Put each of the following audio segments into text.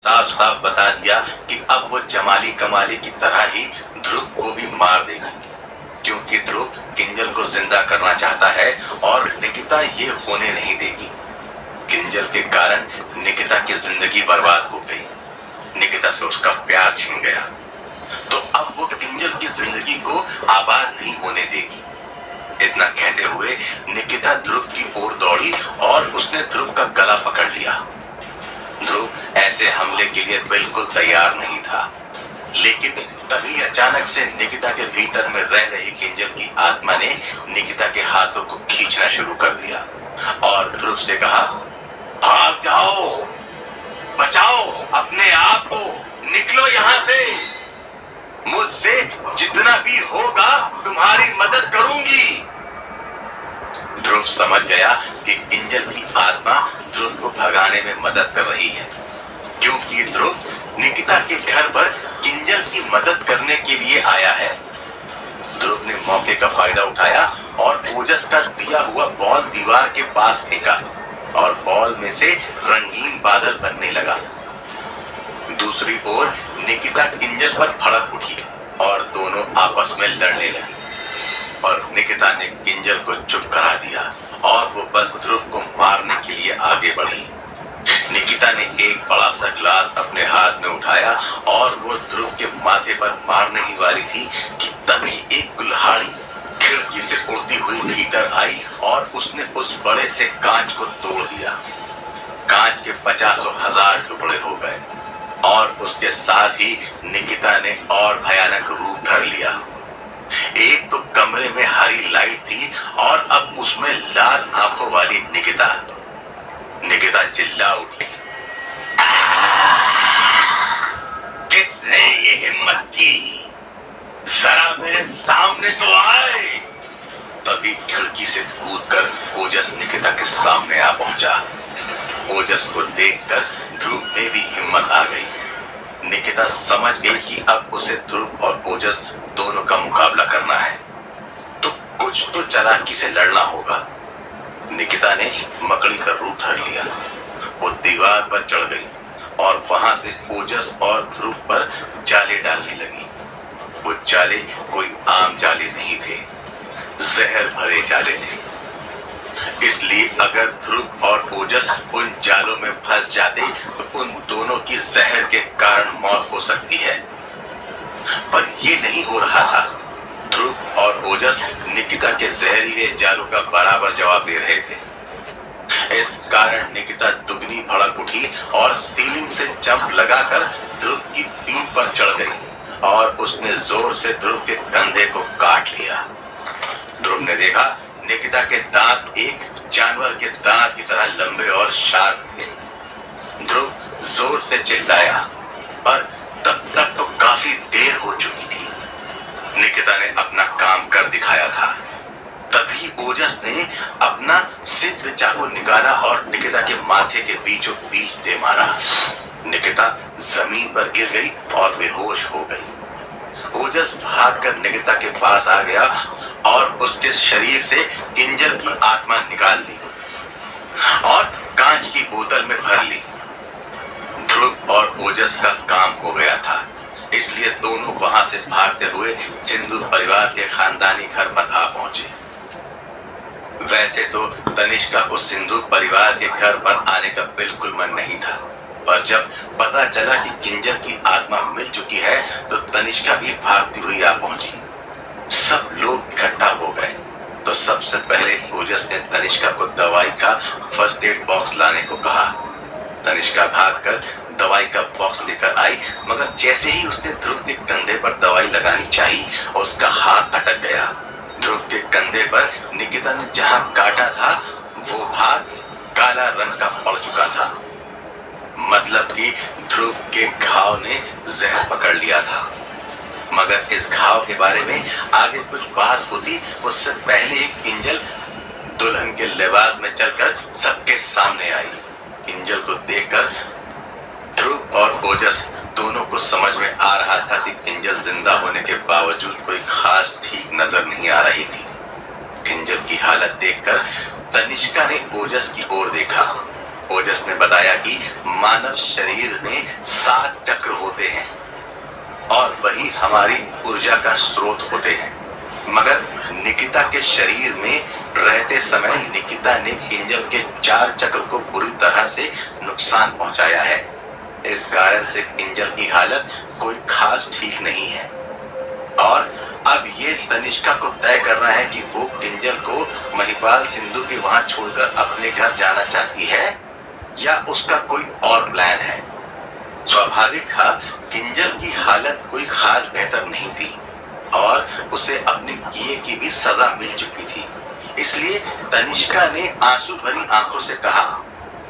साफ साफ बता दिया कि अब वो जमाली कमाली की तरह ही ध्रुव को भी मार देगी, क्योंकि ध्रुव किंजल को जिंदा करना चाहता है और निकिता ये होने नहीं देगी। किंजल के कारण निकिता की जिंदगी बर्बाद हो गई, निकिता से उसका प्यार छिन गया, तो अब वो किंजल की जिंदगी को आबाद नहीं होने देगी। इतना कहते हुए निकिता ध्रुव की ओर दौड़ी और उसने ध्रुव का गला पकड़ लिया। ध्रुव ऐसे हमले के लिए बिल्कुल तैयार नहीं था, लेकिन तभी अचानक से निकिता के भीतर में रह रही किंजल की आत्मा ने निकिता के हाथों को खींचना शुरू कर दिया और ध्रुव से कहा, भाग जाओ, बचाओ अपने आप को, निकलो यहाँ से, मुझसे जितना भी होगा तुम्हारी मदद करूंगी। ध्रुव समझ गया कि किंजल की आत्मा ध्रुव को भगाने में मदद कर रही है, क्योंकि ध्रुव निकिता के घर पर किंजल की मदद करने के लिए आया है। ध्रुव ने मौके का फायदा उठाया और ओजस का दिया हुआ बॉल दीवार के पास फेंका और बॉल में से रंगीन बादल बनने लगा। दूसरी ओर निकिता किंजल पर भड़क उठी और दोनों आपस में लड़ने लगी, और निकिता ने किंजल को चुप करा दिया और वो बस ध्रुव को मारने के लिए आगे बढ़ी। निकिता ने एक बड़ा सा ग्लास अपने हाथ में उठाया और वो ध्रुव के माथे पर मारने ही वाली थी कि तभी एक कुल्हाड़ी खिड़की से उड़ती हुई भीतर आई और उसने उस बड़े से कांच को तोड़ दिया। कांच के 50,000 टुकड़े हो गए और उसके साथ ही निकिता ने और भयानक रूप धर लिया। एक तो कमरे में हरी लाइट थी और अब उसमें लाल आंखों वाली निकिता चिल्ला उठी, किसने ये हिम्मत की, जरा मेरे सामने तो आए। तभी खिड़की से कूदकर ओजस निकिता के सामने आ पहुंचा। ओजस को देखकर ध्रुव में भी हिम्मत आ गई। निकिता समझ गई कि अब उसे ध्रुव और ओजस दोनों का मुकाबला करना है, तो कुछ तो चालाकी से लड़ना होगा। निकिता ने मकड़ी का रूप धर लिया। वो दीवार पर चढ़ गई और वहां से ओजस और ध्रुव पर जाले डालने लगी। वो जाले कोई आम जाले नहीं थे, जहर भरे जाले थे। इसलिए अगर ध्रुव और ओजस उन जालों में फंस जाते तो उन दोनों की जहर के कारण मौत हो सकती है, पर ये नहीं हो रहा था। ध्रुव और ओजस निकिता के जहरीले जालों का बराबर जवाब दे रहे थे। इस कारण निकिता दुगनी भड़क उठी और सीलिंग से जंप लगाकर ध्रुव की पीठ पर चढ़ गई और उसने जोर से ध्रुव के कंधे को काट लिया। ध्रुव ने देखा निकिता के दांत एक जानवर के दांत की तरह लंबे और शार्प थे। ध्रुव जोर से चिल्लाया, पर तब तक तो काफी देर हो चुकी थी। निकिता ने अपना काम कर दिखाया था। तभी ओजस ने अपना सिद्ध चाकू निकाला और निकिता के माथे के बीचों बीच दे मारा। निकिता जमीन पर गिर गई और बेहोश हो गई। ओजस भागकर निकिता के पास आ गया और उसके शरीर से किंजल की आत्मा निकाल ली और कांच की बोतल में भर ली। ध्रुव और ओजस का काम हो गया था, इसलिए दोनों वहां से भागते हुए सिंधु परिवार के खानदानी घर पर आ पहुंचे। वैसे तो तनिष्का को सिंधु परिवार के घर पर आने का बिल्कुल मन नहीं था, पर जब पता चला कि किंजल की आत्मा मिल चुकी है तो तनिष्का भी भागती हुई आ पहुंची। सब लोग इकट्ठा हो गए तो सबसे पहले ओजस ने तनिष्का को दवाई का फर्स्ट एड बॉक्स लाने को कहा। तनिष्का भागकर दवाई का बॉक्स लेकर आई, मगर जैसे ही उसने ध्रुव के कंधे पर दवाई लगानी चाहिए उसका हाथ अटक गया। ध्रुव के कंधे पर निकिता ने जहां काटा था वो भाग काला रंग का पड़ चुका था, मतलब कि ध्रुव के घाव ने जहर पकड़ लिया था। मगर इस घाव के बारे में आगे कुछ बात होती उससे पहले ही किंजल दुल्हन के लिबास में चलकर सबके सामने आई। किंजल को देखकर ध्रुव और ओजस दोनों को समझ में आ रहा था कि किंजल जिंदा होने के बावजूद कोई खास ठीक नजर नहीं आ रही थी। किंजल की हालत देखकर तनिष्का ने ओजस की ओर देखा ओजस ने बताया कि मानव शरीर में 7 चक्र होते हैं और वही हमारी ऊर्जा का स्रोत होते हैं, मगर निकिता के शरीर में रहते समय निकिता ने किंजल के 4 चक्र को बुरी तरह से नुकसान पहुंचाया है। इस कारण से किंजल की हालत कोई खास ठीक नहीं है और अब ये तनिष्का को तय करना है कि वो किंजल को महिपाल सिंधु के वहां छोड़कर अपने घर जाना चाहती है या उसका कोई और प्लान है। स्वाभाविक था, किंजल की हालत कोई खास बेहतर नहीं थी और उसे अपने किए की भी सजा मिल चुकी थी। इसलिए तनिष्का ने आंसू भरी आंखों से कहा,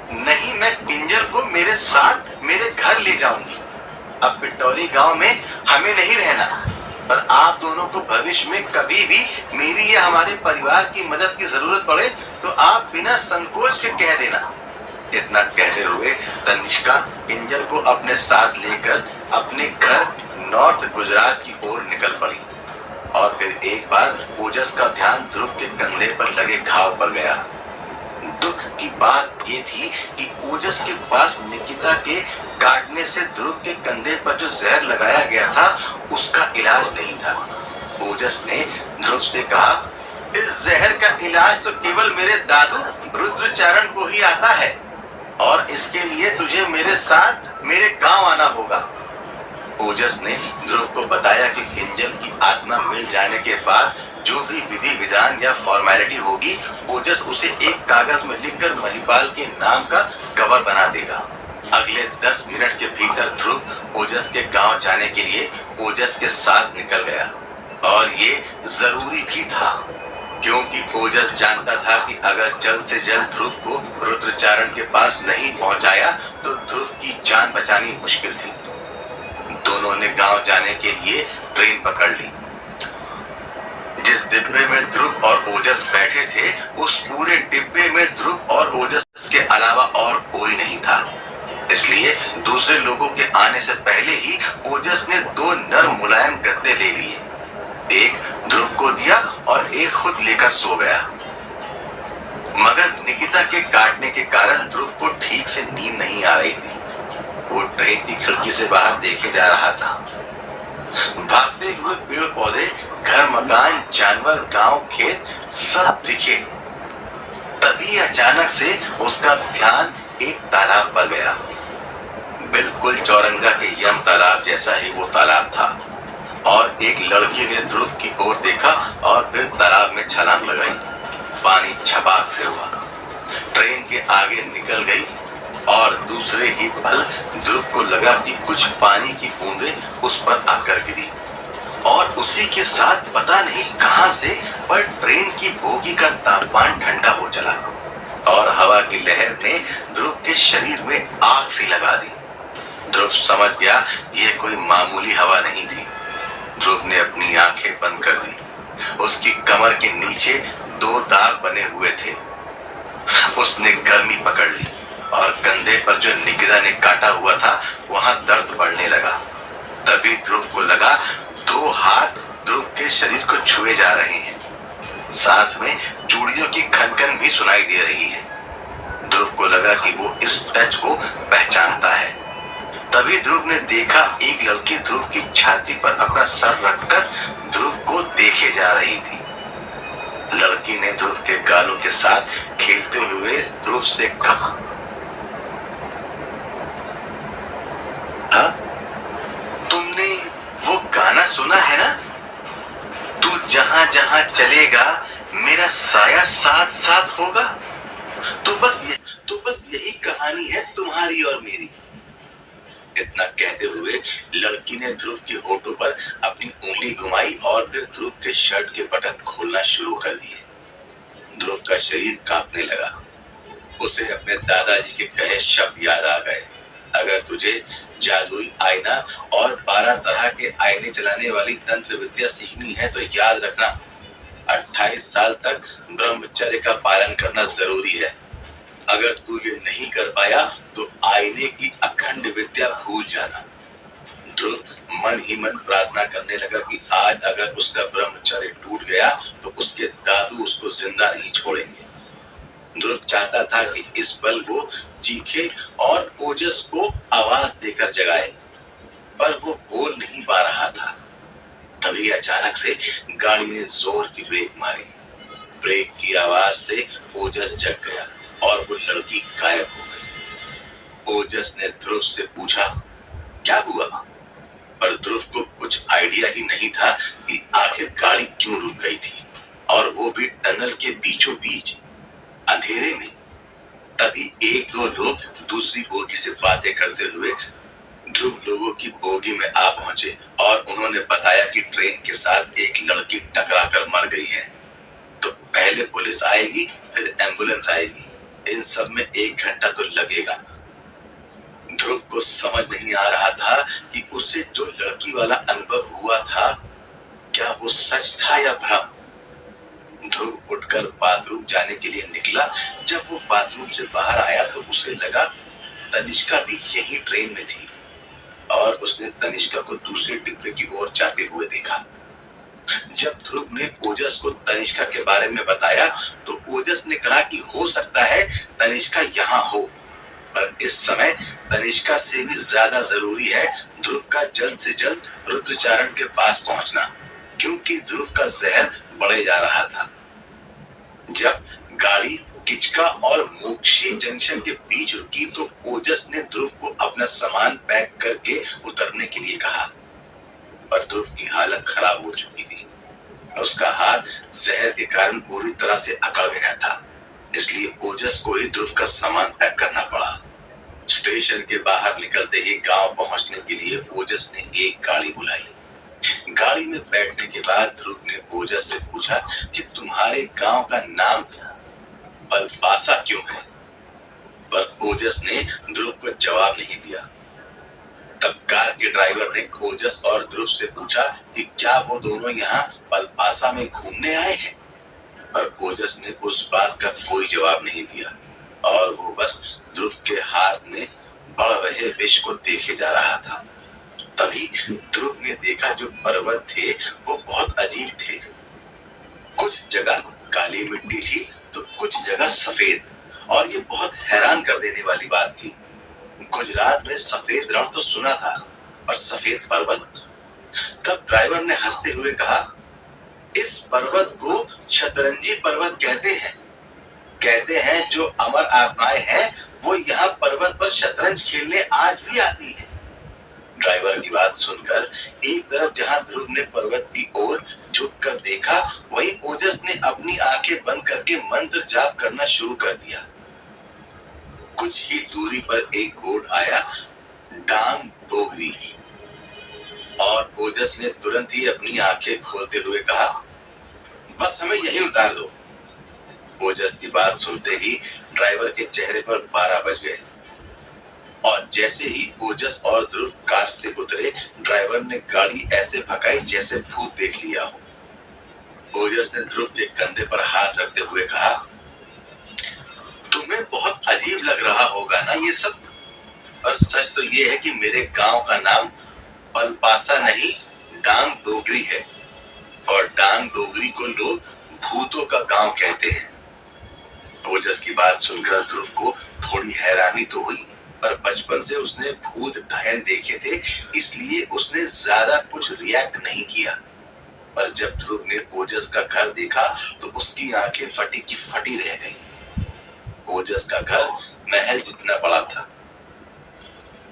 नहीं, मैं किंजल को मेरे साथ मेरे घर ले जाऊंगी। अब पिटौरी गांव में हमें नहीं रहना, पर आप दोनों को भविष्य में कभी भी मेरी या हमारे परिवार की मदद की जरूरत पड़े तो आप बिना संकोच के कह देना। इतना कहते हुए तनिष्का किंजल को अपने साथ लेकर अपने घर नॉर्थ गुजरात की ओर निकल पड़ी और फिर एक बार ओजस का ध्यान ध्रुव के कंधे पर लगे घाव पर गया। दुख की बात ये थी कि ओजस के पास निकिता के काटने से ध्रुव के कंधे पर जो जहर लगाया गया था उसका इलाज नहीं था। ओजस ने ध्रुव से कहा, इस जहर का इलाज तो केवल मेरे दादू रुद्रचारण को ही आता है और इसके लिए तुझे मेरे साथ मेरे गांव आना होगा। ओजस ने ध्रुव को बताया कि किंजल की आत्मा मिल जाने के बाद जो भी विधि विधान या फॉर्मेलिटी होगी, ओजस उसे एक कागज में लिखकर महिपाल के नाम का कवर बना देगा। अगले 10 मिनट के भीतर ध्रुव ओजस के गांव जाने के लिए ओजस के साथ निकल गया और ये जरूरी भी था क्योंकि ओजस जानता था कि अगर जल्द से जल्द ध्रुव को रुद्रचारण के पास नहीं पहुंचाया तो ध्रुव की जान बचानी मुश्किल थी। दोनों ने गांव जाने के लिए ट्रेन पकड़ ली। जिस डिब्बे में ध्रुव और ओजस बैठे थे उस पूरे डिब्बे में ध्रुव और ओजस के अलावा और कोई नहीं था। इसलिए दूसरे लोगों के आने से पहले ही ओजस ने 2 नरम मुलायम गद्दे ले लिए। एक ध्रुव को दिया और एक खुद लेकर सो गया। मगर निकिता के काटने के कारण ध्रुव को ठीक से नींद नहीं आ रही थी। वो ट्रेन की खिड़की से बाहर देखे जा रहा था। भागते हुए पेड़ पौधे, घर मकान, जानवर, गांव, खेत सब दिखे। तभी अचानक से उसका ध्यान एक तालाब पर गया। बिल्कुल चौरंगा के यम तालाब जैसा ही वो तालाब था और एक लड़की ने ध्रुव की ओर देखा और फिर तालाब में छलांग लगाई। पानी छपाक से हुआ, ट्रेन के आगे निकल गई और दूसरे ही पल ध्रुव को लगा कि कुछ पानी की बूंदें उस पर आकर गिरी और उसी के साथ पता नहीं कहां से पर ट्रेन की बोगी का तापमान ठंडा हो चला और हवा की लहर ने ध्रुव के शरीर में आग सी लगा दी। ध्रुव समझ गया ये कोई मामूली हवा नहीं थी। ध्रुव ने अपनी आंखें बंद कर दी। उसकी कमर के नीचे 2 दाग बने हुए थे। उसने गर्मी पकड़ ली और कंधे पर जो निकिता ने काटा हुआ था वहां दर्द बढ़ने लगा। तभी ध्रुव को लगा 2 हाथ ध्रुव के शरीर को छुए जा रहे हैं। साथ में चूड़ियों की खनखन भी सुनाई दे रही है। ध्रुव को लगा कि वो इस टच को पहचानता है। तभी ध्रुव ने देखा एक लड़की ध्रुव की छाती पर अपना सर रखकर ध्रुव को देखे जा रही थी। लड़की ने ध्रुव के गालों के साथ खेलते हुए ध्रुव से कहा, तुमने वो गाना सुना है ना, तू जहां जहां चलेगा मेरा साया साथ साथ होगा। तो बस यही कहानी है तुम्हारी और मेरी। इतना कहते हुए लड़की ने ध्रुव के होठों पर अपनी उंगली घुमाई और फिर ध्रुव के शर्ट के बटन खोलना शुरू कर दिए। ध्रुव का शरीर कांपने लगा। उसे अपने दादाजी के कहे शब्द याद आ गए, अगर तुझे जादुई आईना और 12 तरह के आईने चलाने वाली तंत्र विद्या सीखनी है तो याद रखना 28 साल तक ब्रह्मचर्य का पालन करना जरूरी है। अगर तू ये नहीं कर पाया तो आईने की अखंड विद्या भूल जाना। ध्रुव मन ही मन प्रार्थना करने लगा कि आज अगर उसका ब्रह्मचर्य टूट गया तो उसके दादू उसको जिंदा नहीं छोड़ेंगे। ध्रुव चाहता था कि इस पल वो चीखे और ओजस को आवाज देकर जगाए, पर वो बोल नहीं पा रहा था। तभी अचानक से गाड़ी ने जोर की ब्रेक मारी। ब्रेक की आवाज से ओजस जग गया और वो लड़की गायब हो गई। ओजस ने ध्रुव से पूछा, क्या हुआ? पर ध्रुव को कुछ आइडिया ही नहीं था कि आखिर गाड़ी क्यों रुक गई थी, और वो भी टनल के बीचों बीच अंधेरे में। तभी एक दो लोग दूसरी बोगी से बातें करते हुए ध्रुव लोगों की बोगी में आ पहुंचे और उन्होंने बताया कि ट्रेन के साथ एक लड़की टकराकर मर गई है। तो पहले पुलिस आएगी, फिर एम्बुलेंस आएगी। इन सब में 1 घंटा तो लगेगा। ध्रुव को समझ नहीं आ रहा था कि उसे जो लड़की वाला अनुभव हुआ था, क्या वो सच था या भ्रम। ध्रुव उठकर बाथरूम जाने के लिए निकला। जब वो बाथरूम से बाहर आया तो उसे लगा तनिष्का भी यही ट्रेन में थी, और उसने तनिष्का को दूसरे डिब्बे की ओर जाते हुए देखा। जब ध्रुव ने ओजस को तनिष्का के बारे में बताया तो ओजस ने कहा कि हो सकता है तनिष्का यहाँ हो, पर इस समय तनिष्का से भी ज्यादा जरूरी है ध्रुव का जल्द से जल्द रुद्रचारण के पास पहुंचना, क्योंकि ध्रुव का जहर बढ़े जा रहा था। जब गाड़ी किचका और मोक्षी जंक्शन के बीच रुकी तो ओजस ने ध्रुव को अपना सामान पैक करके उतरने के लिए कहा, पर ध्रुव की हालत खराब हो चुकी थी। उसका हाथ जहर के कारण पूरी तरह से अकड़ गया था, इसलिए ओजस को ही ध्रुव का सामान पैक करना पड़ा। स्टेशन के बाहर निकलते ही गांव पहुंचने के लिए ओजस ने एक गाड़ी बुलाई। गाड़ी में बैठने के बाद ध्रुव ने ओजस से पूछा कि तुम्हारे गांव का नाम पलपासा क्यों है, पर ओजस ने ध्रुव को जवाब नहीं दिया। तब कार के ड्राइवर ने ओजस और ध्रुव से पूछा कि क्या वो दोनों यहाँ पलपासा में घूमने आए हैं, पर ओजस ने उस बात का कोई जवाब नहीं दिया, और वो बस ध्रुव के हाथ में बढ़ रहे विष को देखे जा रहा था। तभी ध्रुव ने देखा जो पर्वत थे वो बहुत अजीब थे। कुछ जगह काली मिट्टी थी तो कुछ जगह सफेद, और ये बहुत हैरान कर देने वाली बात थी। गुजरात में सफेद रण तो सुना था, पर सफेद पर्वत। तब ड्राइवर ने हंसते हुए कहा, इस पर्वत को शतरंजी पर्वत कहते हैं जो अमर आत्माएं हैं वो यहाँ पर्वत पर शतरंज खेलने आज भी आती है। ड्राइवर की बात सुनकर एक तरफ जहां ध्रुव ने पर्वत की ओर झुककर देखा, वहीं ओजस ने अपनी आंखें बंद करके मंत्र जाप करना शुरू कर दिया। कुछ ही दूरी पर एक बोर्ड आया, डांग डोगरी, और ओजस ने तुरंत ही अपनी आंखें खोलते हुए कहा, बस हमें यहीं उतार दो। ओजस की बात सुनते ही ड्राइवर के चेहरे पर 12 बज गए, और जैसे ही ओजस और ध्रुव कार से उतरे, ड्राइवर ने गाड़ी ऐसे भगाई जैसे भूत देख लिया हो। ओजस ने ध्रुव के कंधे पर हाथ रखते हुए कहा, तुम्हें बहुत अजीब लग रहा होगा ना ये सब, पर सच तो ये है कि मेरे गांव का नाम पलपासा नहीं डांग डोगरी है, और डांग डोगरी को लोग भूतों का गांव कहते हैं। ओजस की बात सुनकर ध्रुव को थोड़ी हैरानी तो हुई, पर बचपन से उसने भूत डायन देखे थे, इसलिए उसने ज्यादा कुछ रिएक्ट नहीं किया। पर जब ध्रुव ने ओजस का घर देखा तो उसकी आंखें फटी की फटी रह गईं। ओजस का घर महल जितना बड़ा था।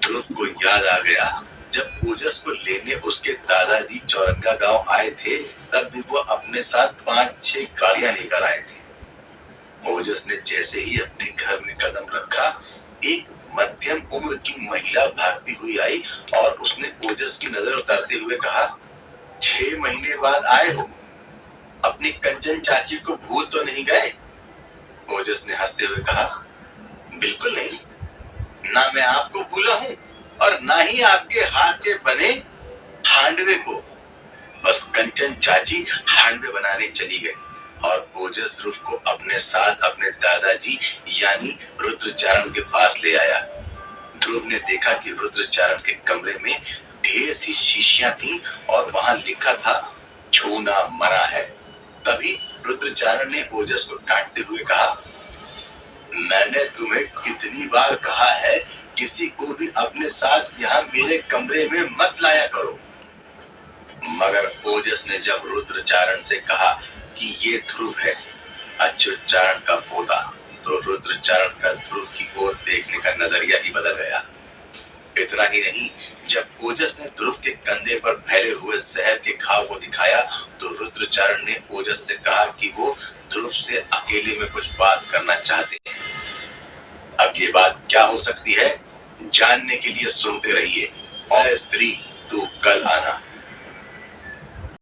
ध्रुव को याद आ गया, जब ओजस को लेने उसके दादाजी चौरंगा गांव आए थे, तब भी वो अपने साथ 5-6 गाड़ियां लेकर आए थे। ओजस ने जैसे ही अपने घर में कदम रखा, एक मध्यम उम्र की महिला भागती हुई आई और उसने ओजस की नजर उतारते हुए कहा, 6 महीने बाद आए हो, अपनी कंचन चाची को भूल तो नहीं गए? ओजस ने हंसते हुए कहा, बिल्कुल नहीं, ना मैं आपको भूला हूँ और ना ही आपके हाथ के बने हांडवे को। बस कंचन चाची हांडवे बनाने चली गई, और ओजस ध्रुव को अपने साथ अपने दादाजी यानी रुद्रचारण के पास ले आया। ध्रुव ने देखा कि रुद्रचारण के कमरे में ढेर सी शीशियां थीं और वहां लिखा था, छूना मना है। तभी रुद्रचारण ने ओजस को डांटते हुए कहा, मैंने तुम्हें कितनी बार कहा है किसी को भी अपने साथ यहाँ मेरे कमरे में मत लाया करो। मगर ओजस ने जब रुद्रचारण से कहा कि ये ध्रुव है, अच्युतचारण का पोता, तो रुद्रचारण का ध्रुव की ओर देखने का नजरिया ही बदल गया। इतना ही नहीं, जब ओजस ने ध्रुव के कंधे पर फैले हुए जहर के घाव को दिखाया तो रुद्रचारण ने ओजस से कहा कि वो ध्रुव से अकेले में कुछ बात करना चाहते हैं। अब ये बात क्या हो सकती है, जानने के लिए सुनते रहिए। और स्त्री, तू कल आना।